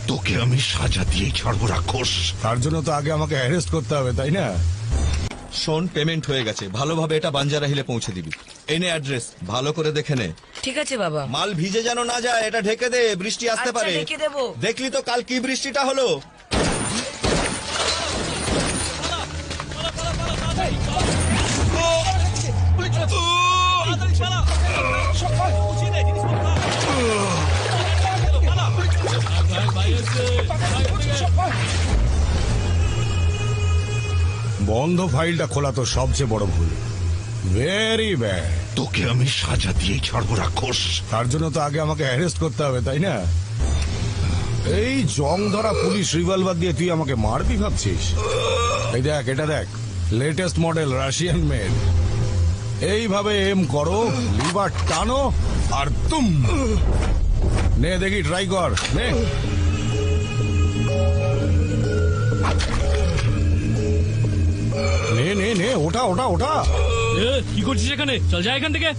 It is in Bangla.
তোকে আমি সাজা দিয়েই ছাড়বো রাক্ষস। তার জন্য তো আগে আমাকে অ্যারেস্ট করতে হবে, তাই না? শোন, পেমেন্ট হয়ে গেছে, ভালোভাবে এটা বাঞ্জারা হিলে পৌঁছে দিবি। এই নে অ্যাড্রেস, ভালো করে দেখে নে। ঠিক আছে বাবা। মাল ভিজে যেন না যায়, এটা ঢেকে দে, বৃষ্টি আসতে আচ্ছা, পারে। ঢেকে দেবো। দেখলি তো কাল কি বৃষ্টিটা হলো। বন্ধ ফাইলটা খোলা তো সবচেয়ে বড় ভুল। Very bad. তোকে আমি সাজা দিয়েই ছাড়বো রাক্ষস। তার জন্য তো আগে আমাকে অ্যারেস্ট করতে হবে, তাই না? এই জং ধরা পুলিশ রিভলভার দিয়ে তুই আমাকে মারবি ভাবছিস? এই দেখ, এটা দেখ, লেটেস্ট মডেল রাশিয়ান মেড। এইভাবে এম করো, লিভার টানো, আর তুম নে দেখি, ট্রাই কর, নে। নে নে নে, ওটা ওটা ওটা। কি করছিস এখানে? চল যা এখান থেকে।